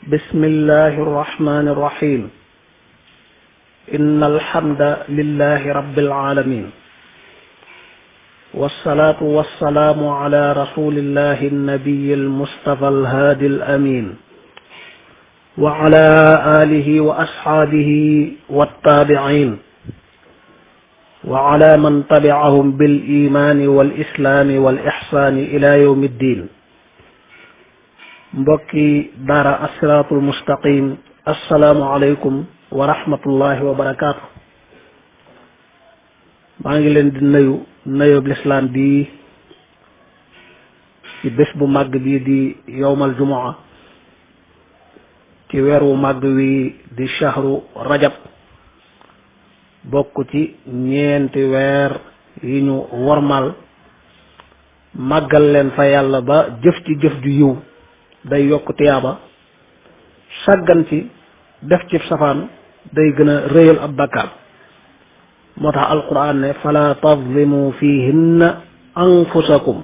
بسم الله الرحمن الرحيم إن الحمد لله رب العالمين والصلاة والسلام على رسول الله النبي المصطفى الهادي الأمين وعلى آله وأصحابه والتابعين وعلى من تبعهم بالإيمان والإسلام والإحسان إلى يوم الدين. mbokki daara as-siraatul mustaqim assalaamu aleykum wa rahmatullahi wa barakaatu. maa ngi leen di nuyoob lislaam bi ci bés bu màgg bii di yowmal jumaa ci weer wu màgg wi di shahru rajab bokk ci ñeenti weer yi ñu wormal màggal leen fa yàlla ba jëf ci jëf ju yiw day yokk tiyaaba, sàggan ci def ci safaan day gën a rëyal ab bakkaar. moo tax alquran ne fala tazlimu fihinna anfusakum,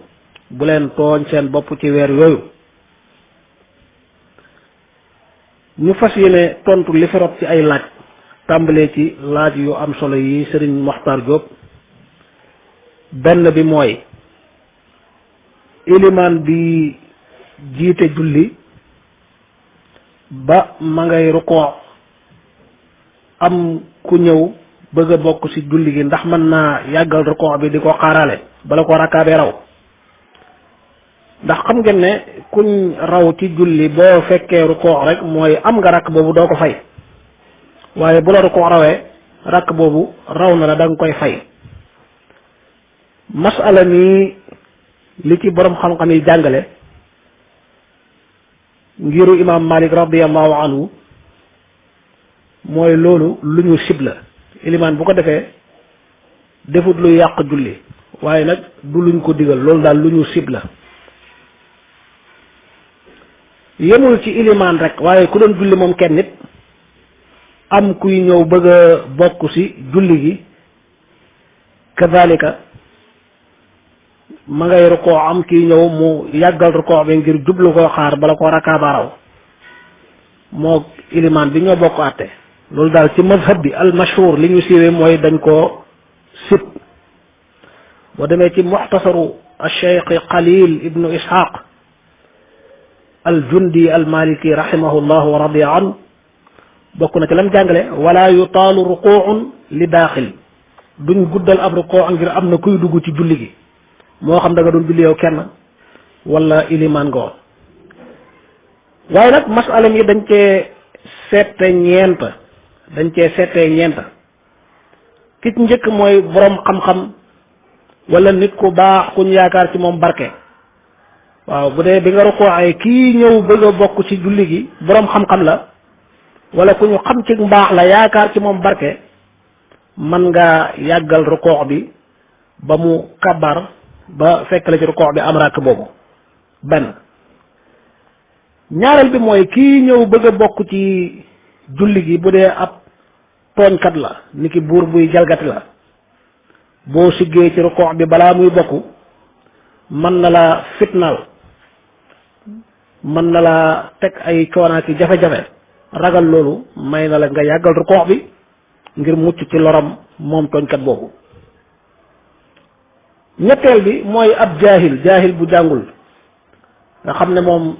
bu leen tooñ seen bopp ci weer yooyu. ñu fas yéene tontu li fi rot ci ay laaj, tàmbalee ci laaj yu am solo yi Sëriñ Moxtaar Jóob. benn bi mooy ilimaan bi jiite julli ba ma ngay rukoo am ku ñëw bëgg a bokk ci julli gi, ndax mën naa yàggal rukoo bi di ko xaarale bala ko rakkaabee raw? ndax xam ngeen ne kuñ raw ci julli boo fekkee rukoo rek mooy am nga rakk boobu doo ko fay, waaye bu la rukoo rawee rakk boobu raw na la da nga koy fay. masala mi li ci borom xam-xam yi jàngale ngiru imam Malik radiallahu anhu mooy loolu lu ñu sib la. ilimaan bu ko defee defut lu yàq julli, waaye nag du luñ ko digal, loolu daal lu ñu sib la. yemul ci ilimaan rek, waaye ku doon julli moom kenn nit am kuy ñëw bëgg a bokk ci julli gi kazalika ma ngay rukoo am kii ñëw mu yàggal rukoo bi ngir jublu koo xaar bala koo rakkaabaraw, moo ilimaan bi ñoo bokk àtte. loolu daal ci mazhab bi al mashhur li ñu siiwee mooy dañ koo sib. boo demee ci muxtasaru al cheikh Qalil ibnu Ishaq al jundi al maliki rahimahullah wa radiya an bokk na ci lam jàngale wala yutaalu rukuun li daaxil, duñ guddal ab rukoo ngir am na kuy dugg ci julli gi, moo xam da nga doon julli yow kenn wala ilimaan nga woon. waaye nag masala mi dañ cee seete ñeent ki ci njëkk mooy borom xam-xam wala nit ku baax kuñ yaakaar ci moom barke. waaw bu dee bi nga rukkoo ay kii ñëw bëgg a bokk ci julli gi borom xam-xam la wala ku ñu xam ci mbaax la yaakaar ci moom barke, mën nga yàggal rukkoo bi ba mu kabar ba fekk la ci rukoo bi am rakk boobu. benn. ñaareel bi mooy kii ñëw bëgg a bokk ci julli gi bu dee ab tooñkat la, ni ki buur buy jalgati la, boo siggee ci rukoo bi balaa muy bokk mën na la fitnaal, mën na la teg ay coonaaki jafe-jafe. ragal loolu may na la nga yàggal rukoo bi ngir mucc ci loram moom tooñkat boobu. ñetteel bi mooy ab jaahil bu jàngul, nga xam ne moom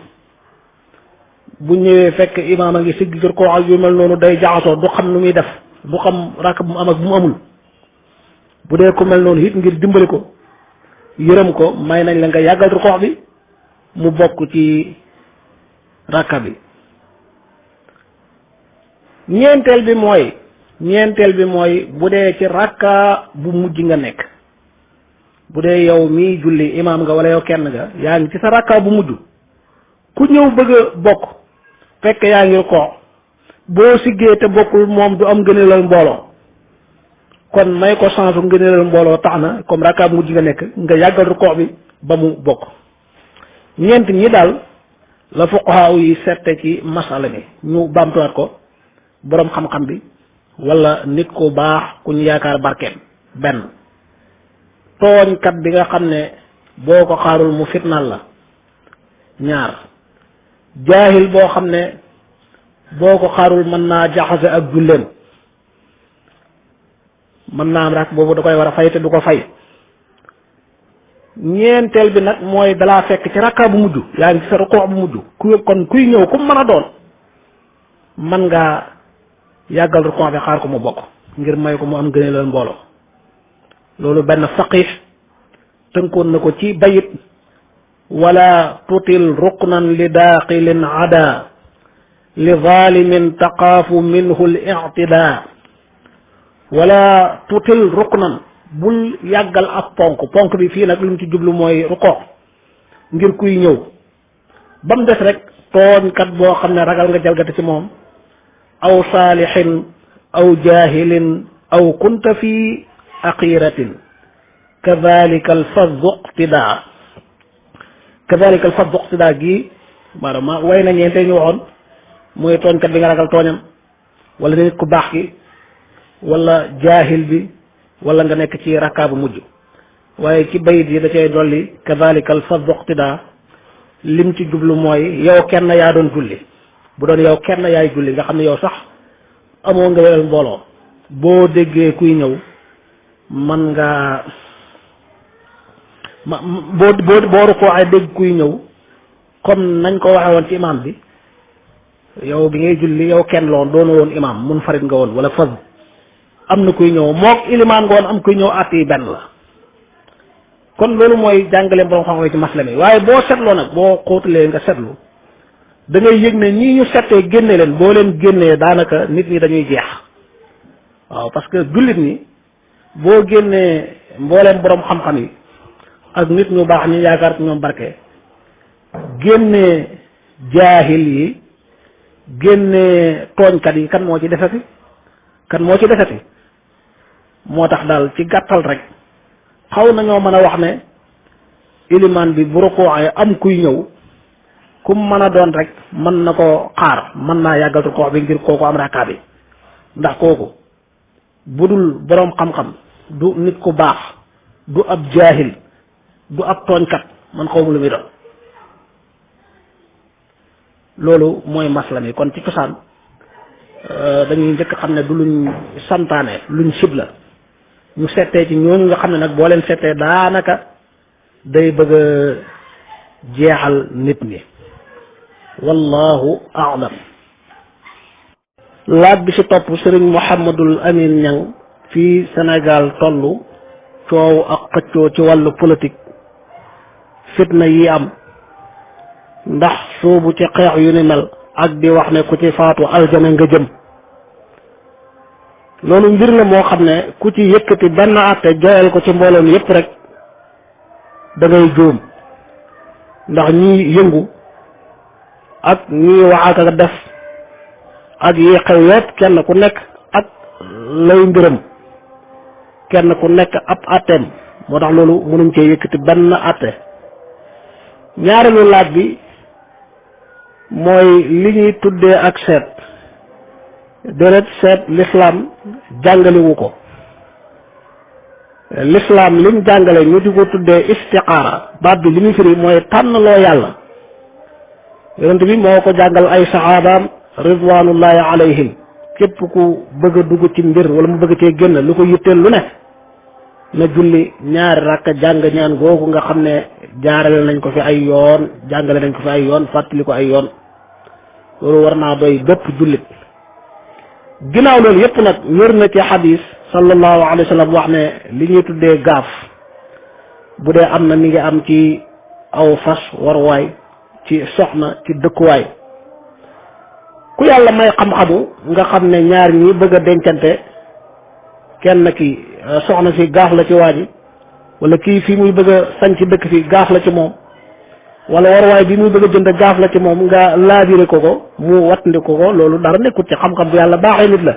bu ñëwee fekk imaam a ngi sigg jur koo ak yu mel noonu day jaxasoo, du xam nu muy def, du xam rakk bu mu am ak bu mu amul. bu dee ku mel noonu it ngir dimbali ko yërëm ko may nañ la nga yàggal rukoo bi mu bokk ci rakka bi. ñeenteel bi mooy bu dee ci rakka bu mujj nga nekk, bu dee yow mii julli imaam nga wala yow kenn nga yaa ngi ci sa rakka bu mujj, ku ñëw bëgg a bokk fekk yaa ngi rukoo, boo siggee te bokkul moom du am ngëneelal mbooloo, kon may ko chance ngëneelal mbooloo tax na comme rakka bu mujj nga nekk nga yàggal rukoo bi ba mu bokk. ñeent ñi daal la fuqahaa yi sette ci masala mi. ñu baamtuwaat ko, boroom xam-xam bi wala nit ku baax ku ñu yaakaar barkeem. benn. tooñkat bi nga xam ne boo ko xaarul mu fitnaal la. ñaar. jaahil boo xam ne boo ko xaarul mën naa jaxase ak julleem, mën naa am rak boobu da koy war a fay te du ko fay. ñeenteel bi nag mooy dalaa fekk ci rakka bu mujj, yaa ngi ci sa rukkoo bu mujj, kon kuy ñëw ku mën a doon mën ngaa yàggal rukkoo bi xaar ko mu bokk ngir may ko mu am gëne loolu mbooloo. loolu benn faqih tënkoon na ko ci bayit wala tutil ruknan li daaqilin ada li zalimin taqaafu minhu l ictida wala tutil ruknan bul yàggal ab ponk bi fii nag lu mu ci jublu mooy rukkoo ngir kuy ñëw ba mu des rek tooñkat boo xam ne ragal nga jalgati ci moom aw saalihin aw jahilin aw kunta fi aqiratin kadhalika alfaddu iqtidaa gi maanaam way na ñeente ñu waxoon mooy tooñkat bi nga ragal tooñam wala nit ku baax ki wala jaahil bi wala nga nekk ci rakkaa bu mujj. waaye ci bayit yi da cay dolli kadhalika alfaddu iqtidaa lim ci jublu mooy yow kenn yaa doon julli, bu doon yow kenn yaay julli nga xam ne yow sax amoo nga welal mbooloo, boo déggee kuy ñëw man nga boo rukkoo ay dégg kuy ñëw comme nañ ko waxe woon ci imam bi, yow bi ngay julli yow kenn loon doona woon imam munfarid nga woon wala fas am na kuy ñëw mook ilimaan nga woon am kuy ñëw àtt yi benn la. kon loolu mooy jàngale borom xam-xam ci masla mi. waaye boo seetloo nag boo xóotalee nga seetlu da ngay yëg ne ñii ñu settee génne leen boo leen génnee daanaka nit ñi dañuy jeex. waaw parce que jullit ñi boo génnee mbooleem borom xam-xam yi ak nit ñu baax ñu yaakaar ci ñoom barke, génnee jaahil yi, génnee tooñkat yi, kan moo ci desati moo tax daal ci gàttal rek xaw nañoo mën a wax ne ilimaan bi bu rukkooxee am kuy ñëw kum mën a doon rek mën na ko xaar, mën naa yàggal rukkoox bi ngir kooku am rakkaa bi, ndax kooku bu dul boroom xam-xam du nit ku baax du ab jaahil du ab tooñkat man xaw ma lu muy doon. loolu mooy masla mi. kon ci cosaan dañuy njëkk xam ne du luñ santaane luñ sib la, ñu settee ci ñooñu nga xam ne nag boo leen settee daanaka day bëgg a jeexal nit ñi. wallahu a'lam. laaj bi ci topp sëriñ Mouhamadul Amin Ñang fii Sénégal tollu coow ak xëccoo ci wàllu politique, fitna yi am, ndax soobu ci xeex yu ni mel ak di wax ne ku ci faatu aljana nga jëm, loolu mbir la moo xam ne ku ci yëkkati benn àtte joyal ko ci mbooloom yépp rek da ngay juum. ndax ñi yëngu ak ñi wax ak a def ak yi xew yépp kenn ku nekk ak lay mbiram, kenn ku nekk ab àtteem, moo tax loolu mënuñ cee yëkkati benn àtte. ñaareelu laaj bi mooy li ñuy tuddee ak seet. déret seet l'islam jàngalewu ko. l'islam lim jàngale ñu di ko tuddee istiqaara, baat bi li muy firi mooy tànn loo yàlla. yonent bi moo ko jàngal ay saxaabaam ridwanullahi alayhim. képp ku bëgg a dugg ci mbir wala mu bëgg cee génn lu ko yitteel lu ne na julli ñaari rakka jàng ñaan googu nga xam ne jaarale nañ ko fi ay yoon, jàngale nañ ko fi ay yoon, fàttali ko ay yoon. loolu war naa doy bépp jullit. ginnaaw loolu yépp nag wér na ci xadis sallallahu alayhi wa sallam wax ne li ñuy tuddee gaaf bu dee am na mi ngi am ci aw fas warwaay, ci soxna, ci dëkkuwaay. ku yàlla may xam-xamu nga xam ne ñaar ñi bëgg a dencante, kenn ki soxna si gaaf la ci waa ji, wala kii fii muy bëgg a sañ ci dëkk fi gaaf la ci moom, wala warwaay bi muy bëgg a jënd gaaf la ci moom, nga laabire ko mu wattandi ko loolu dara nekkut ci xam-xam bu yàlla baaxee nit la.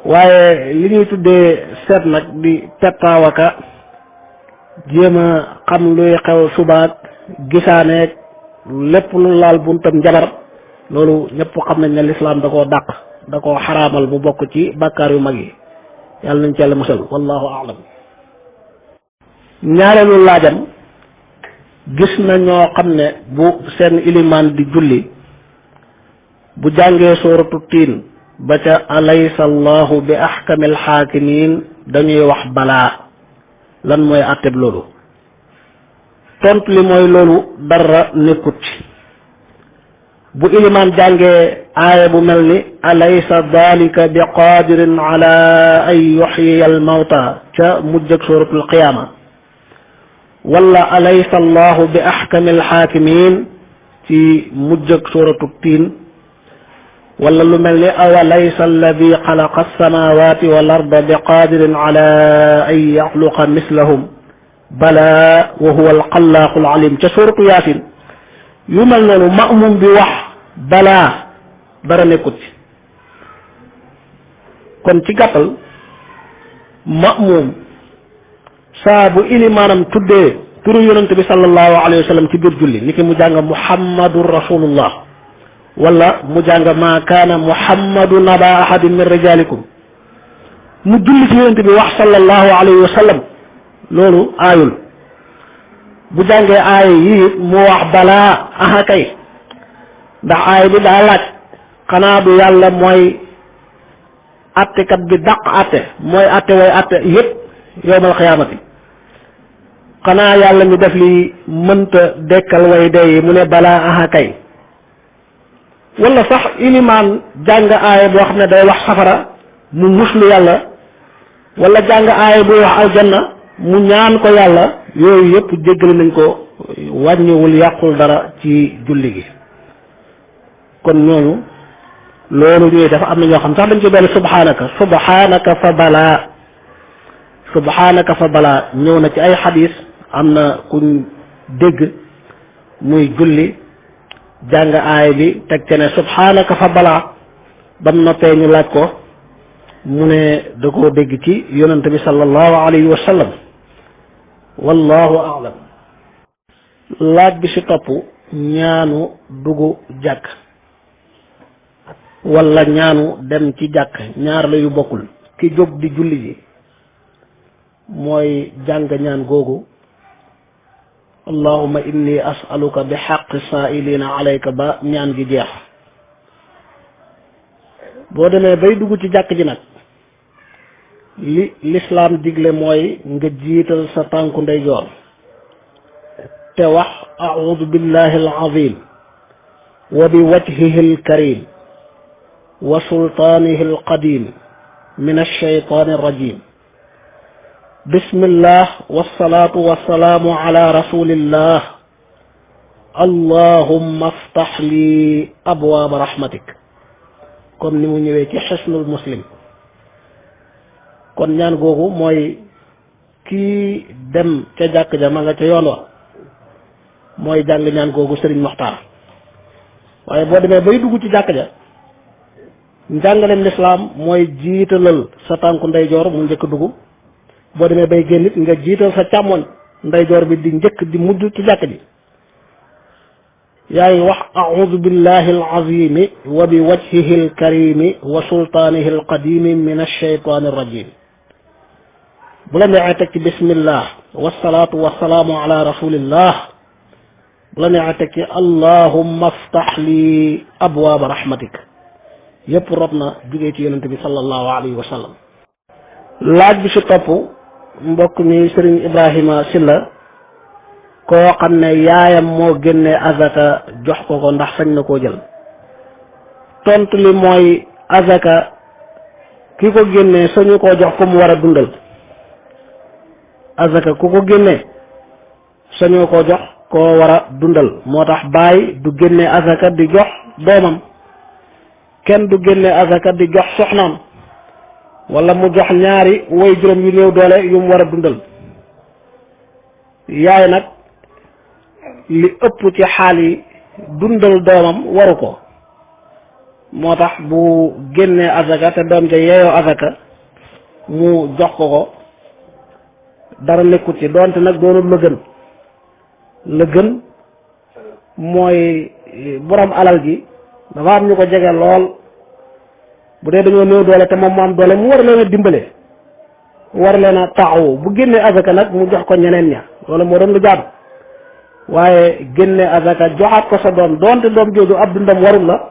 waaye li ñuy tuddee seet nag di pettaawaka jéem a xam luy xew subaak gisaaneeg lépp lu laal buntam njabar, loolu ñëpp xam nañ ne lislaam da koo dàq, da koo xaraamal mu bokk ci bàkkaar yu mag yi. yàlla nañ ci yàlla musal. wallahu a'lam. ñaareelu laajam, gis na ñoo xam ne bu seen ilimaan di julli bu jàngee suuratu tiin ba ca alaysa allahu bi ahkamil xaakimiin dañuy wax balaa. lan mooy àtteb loolu? tontu li mooy loolu dara nekkut ci. bu ilimaan jàngee aaya bu mel ni alaysa dalika bi qadirin ala an yuxyiya al mawta ca mujjëg suratul qiyaama wala alaysa allahu bi ahkamil xaakimiin ci mujjëg suratu tiin wala lu mel ni awalaysa alladi xalaqa alsamawati wal arda bi qadirin ala an yaxluqa mislahum bala wa huwa alxalaaqu alalim ca suratu yaasin yu mel noonu ma'mum bi wax balaa dara nekkut ci. kon ci gàttal ma'mum saa bu ilimaanam tuddee turu yonent bi sallallahu alayhi wa sallam ci biir julli ni ki mu jàng muhammadun rasulullah wala mu jàng maa kaana muhammadun aba ahadin min rijalikum mu julli ci yonent bi wax sallallahu alayhi wa sallam loolu aayul. bu jàngee aaya yi mu wax balaa aha kay ndax aaya bi daa laaj xanaa du yàlla mooy attekat bi dàq atte mooy atte way atte yëpp yowmal xiyaamati xanaa yàlla mi def li mënta dekkal way dee mu ne balaa aha kay wala sax ilimaan jàng aaya boo xam ne day wax safara mu muslu yàlla wala jàng aaya buy wax aljanna mu ñaan ko yàlla yooyu yëpp jéggale nañ ko wàññiwul yàqul dara ci julli gi. kon ñooñu loolu ñuy def am na ñoo xam sax dañ ci benn subhanaka fa balaa ñëw na ci ay xadis am na kuñ dégg muy julli jàng aay bi teg ca ne subhanaka fa balaa bam noppee ñu laaj ko mu ne da koo dégg ci yonent bi sallallahu alayhi wa sallam wallahu a'lam. laaj bi ci topp ñaanu dugg jàkk wala ñaanu dem ci jàkk ñaar la yu bokkul. ki jóg di julli ji mooy jàng ñaan googu allahumma inni as'aluka bi haqqi saa'ilina alayka ba ñaan gi jeex. boo demee bay dugg ci jàkk ji nag li lislaam digle mooy nga jiital sa tànku ndeyjoor te wax a'udhu billahi al-azim wa bi wajhihi al-karim wa sultaanihi al-qadim min ash-shaytaani ar-rajim bismillah wassalaatu wassalaamu ala rasulillah allahumma aftah li abwaaba rahmatik comme ni mu ñëwee ci xisnul muslim. kon ñaan googu mooy kii dem ca jàkk ja ma nga ca yoon wa mooy jàng ñaan googu sëriñ Moxtaar. waaye boo demee bay dugg ci jàkk ja njàngaleem lislaam mooy jiitalal sa tànku ndeyjoor mu njëkk dugg boo demee bay génn it nga jiital sa càmmoñ ndeyjoor bi di njëkk di mujj ci jàkk ji. yaa ngi wax a'udhu billahi al-azimi wa bi wajhihi al-karimi wa sultaanihi al-qadimi min ash-shaytaani ar-rajim. bu la neexee teg ci bismillah wasalaatu wasalaamu ala rasulillah bu la neexee teg ci allahumma aftah li abwaaba rahmatik yëpp rob na jugee ci yonente bi sallallahu alayhi wa sallam. laaj bi si topp mbokk mi Serigne Ibrahima Silla koo xam ne yaayam moo génne azaka jox ko ndax sañ na koo jël. tontu li mooy azaka ki ko génne sañu koo jox ko mu war a dundal. azaka ku ko génne sañoo koo jox koo war a dundal moo tax baay du génne azaka di jox doomam kenn du génne azaka di jox soxnaam wala mu jox ñaari way juróom yu néew doole yu mu war a dundal. yaay nag li ëpp ci xaal yi dundal doomam waru ko moo tax bu génnee azaka te doom ja yeeyoo azaka mu jox ko dara nekkut ci doonte nag doonul la gën mooy borom alal ji dafa am ñu ko jege lool bu dee dañoo néew doole te moom mu am doole mu war leen a dimbale war leen a taxawu bu génnee azaka nag mu jox ko ñeneen ña loolu moo doon lu jaadu waaye génne azaka joxaat ko sa doom doonte doom jooju ab dundam warul la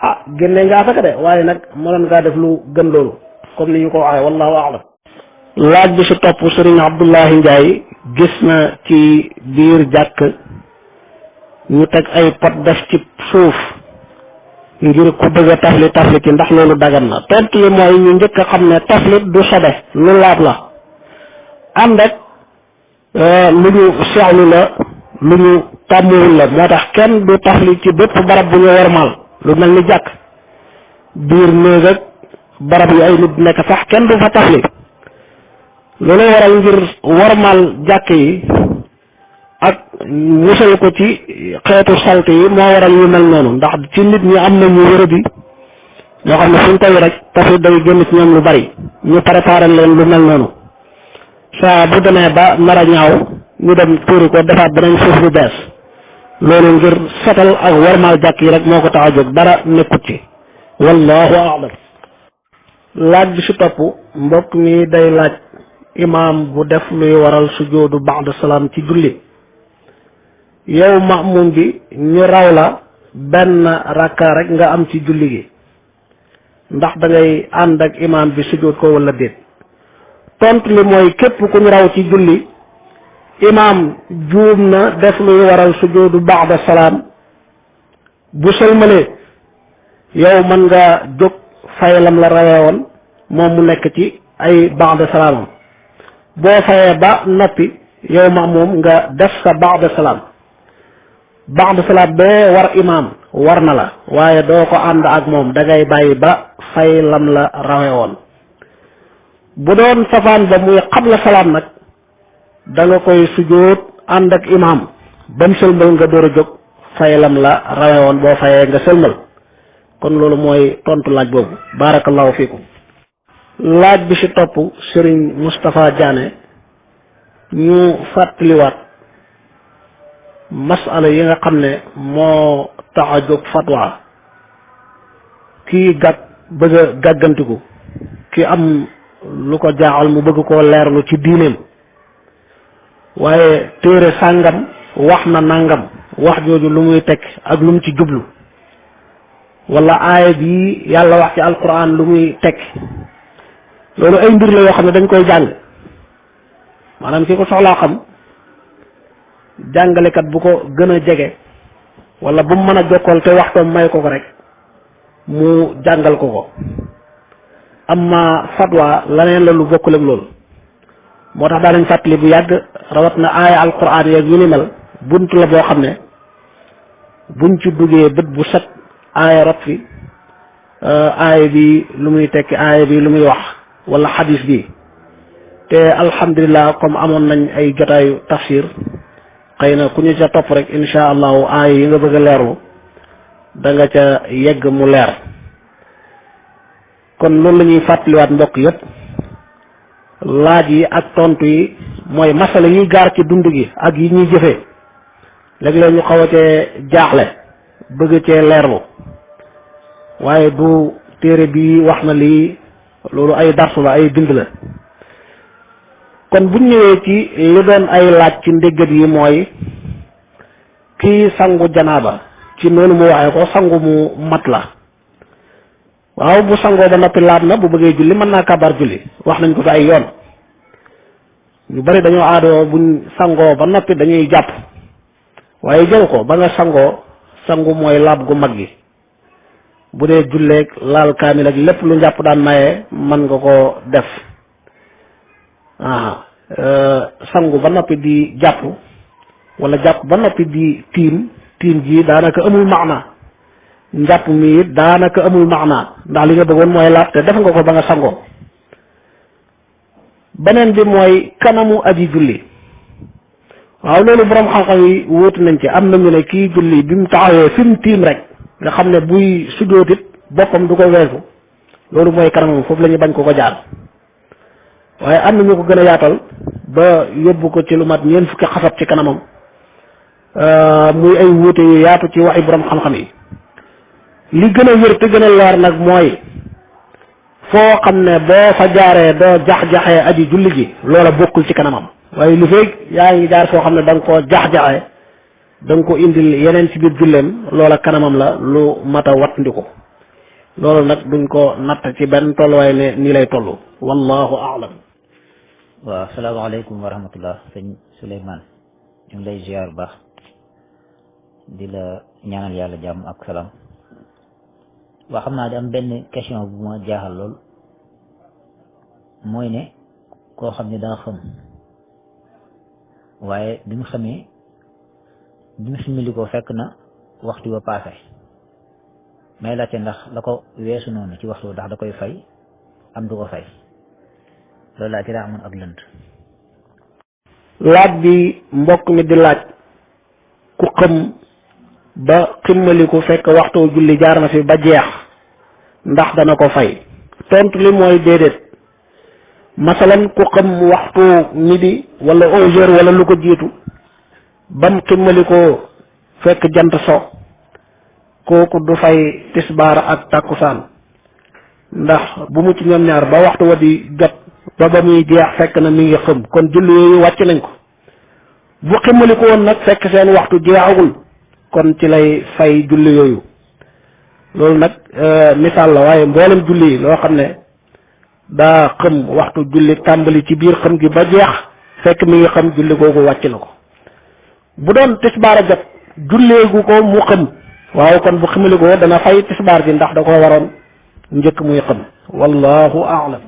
ah génne nga asaka de waaye nag mënoon ngaa def lu gën loolu comme ni ñu ko waxee wallahu a'lam. laaj bi si topp Serigne Abdoulahi Ndiaye gis na ci biir jàkk ñu teg ay pot def ci suuf ngir ku bëgg a tafli ci ndax loolu dagan na tontu li mooy ñu njëkk a xam ne taflit du sobe lu laab la ànd ak lu ñu seexlu la lu ñu tàmmuwul la moo tax kenn du tafli ci bépp barab bu ñu wormaal lu mel ni jàkk biir néeg ak barab yu ay nit nekk sax kenn du fa tafli loolu waral ngir wormaal jàkk yi ak musal ko ci xeetu salte yi moo waral yu mel noonu ndax ci nit ñi am na ñu wërëbi ñoo xam ne suñ koy rek taflit day génn ci ñoom lu bari ñu préparé leen lu mel noonu saa bu demee ba nar a ñaaw ñu dem tuuri ko defaat beneen suuf bu bees loolu ngir setal ak wormaal jàkk yi rek moo ko tax a jóg dara nekkut ci wallahu a'lam. laaj bi si topp mbokk mi day laaj imaam bu def luy waral sujoodu ba'da salaam ci julli yow ma'mum bi ñu raw la benn rakka rek nga am ci julli gi ndax da ngay ànd ak imaam bi sujood ko wala déet tontu li mooy képp ku ñu raw ci julli imaam juum na def luy waral sujoodu ba'da salaam bu sëlmalee yow mën nga jóg fayalam la rawee woon moom mu nekk ci ay ba'da salaamam boo fayee ba noppi yow ma'mum nga def sa ba'da salaam ba'da salaam bee war imaam war na la waaye doo ko ànd ak moom da ngay bàyyi ba fay lam la rawe woon bu doon safaan ba muy qabla salaam nag da nga koy sujjóot ànd ak imaam ba mu sëlmal nga door a jóg fay lam la rawe woon boo fayee nga sëlmal kon loolu mooy tontu laaj boobu barakallahu fiikum. laaj bi ci topp Serigne Moustapha Diané ñu fàttaliwaat masala yi nga xam ne moo tax a jóg fatwa kii bëgg a gàggantiku ki am lu ko jaaxal mu bëgg koo leerlu ci diineem waaye téere sàngam wax na nangam wax jooju lu muy teg ak lu mu ci jublu wala aaya bi yàlla wax ci alquran lu muy teg loolu ay mbir la yoo xam ne dañ koy jàng maanaam ki ko soxlaa xam jàngalekat bu ko gën a jege wala bu mu mën a jokkool te waxtoom may ko rek mu jàngal ko amma fatwa laneen la lu bokkul ak loolu moo tax daanañ fàttali bu yàgg rawat na aaya alquran yeeg yu ni mel bunt la boo xam ne buñ ci duggee bët bu set aaya rot fi aaya bi lu muy tekki aaya bi lu muy wax wala xadis bi te alhamdulilah comme amoon nañ ay jotaayu tafsir xëy na ku ñu ca topp rek insha allahu aaya yi nga bëgg a leerlu da nga ca yegg mu leer kon loolu la ñuy fàttaliwaat mbokk yépp laaj yi ak tontu yi mooy masala yi gaar ci dund gi ak yi ñuy jëfee léeg-léeg ñu xaw a cee jaaxle bëgg cee leerlu waaye du téere bi wax na lii loolu ay darsu la ay bind la kon bu ñëwee ci li doon ay laaj ci ndéggat yi mooy kii sangu janaaba ci noonu mu waxee ko sangu mu mat la waaw bu sangoo ba noppi laab na bu bëggee julli mën naa kabar julli wax nañ ko fi ay yoon ñu bari dañoo aadoo buñ sangoo ba noppi dañuy jàpp waaye jël ko ba nga sangoo sangu mooy laab gu mag gi bu dee julleeg laal kaamil ak lépp lu njàpp daan maye mën nga ko def sangu ba noppi di jàpp wala jàpp ba noppi di tiim ji daanaka amul maana njàpp mi it daanaka amul maana ndax li nga bëggoon mooy laab te def nga ko ba nga sangoo beneen bi mooy kanamu aji julli waaw loolu borom xam-xam yi wóotu nañ ci am nañu ne kii julli bi mu taxawee fi mu tiim rek nga xam ne buy sujjóotit boppam du ko weesu loolu mooy kanamam foofu la ñu bañ ko jaar waaye am na ñu ko gën a yaatal ba yóbbu ko ci lu mat ñeent fukki xasab ci kanamam muy ay wuute yu yaatu ci waxi borom xam-xam yi li gën a wér te gën a leer nag mooy foo xam ne boo fa jaaree doo jax-jaxee aji julli ji loola bokkul ci kanamam waaye li feeg yaa ngi jaar foo xam ne da nga koo jax-jaxee da nga ko indil yeneen ci biir julleem loola kanamam la lu mat a wattandiku loolu nag duñ ko natt ci benn tolluwaay ne nii lay toll wallahu a'lam. waaw asalaamaaleykum wa rahmatullah sëñ Souleymane ñu ngi lay ziar bu baax di la ñaanal yàlla jàmm ak salaam. waa xam naa di am benn question bu ma jaaxal lool mooy ne koo xam ne daa xam waaye bi mu xamee bi mu simili ko fekk na waxtu ba paase may laajte ndax la ko weesu noonu ci waxtu ndax da koy fay am du ko fay loolu laa ci daa amoon ak lënt. laaj bi mbokk mi di laaj ku xam ba ximmaliku fekk waxtu julli jaar na fi ba jeex ndax dana ko fay tontu li mooy déedéet. masalan ku xam waxtu midi wala 11h wala lu ko jiitu bam ximmalikoo fekk jant so kooku du fay tisbaar ak takkusaan ndax bu mu ci ñoom ñaar ba waxtu wa di jot ba muy jeex fekk na mi ngi xam kon julli yooyu wàcc nañ ko. bu ximmaliko woon nag fekk seen waxtu jeexagul kon ci lay fay julli yooyu loolu nag misaal la waaye mboolem julli yi loo xam ne daa xam waxtu julli tàmbali ci biir xam gi ba jeex fekk mi ngi xam julli googu wàcc na ko. bu doon tisbaar a jot julleegu ko mu xam waaw kon bu ximali ko dana fay tisbaar ji ndax da ko waroon njëkk muy xam wallahu a'lam.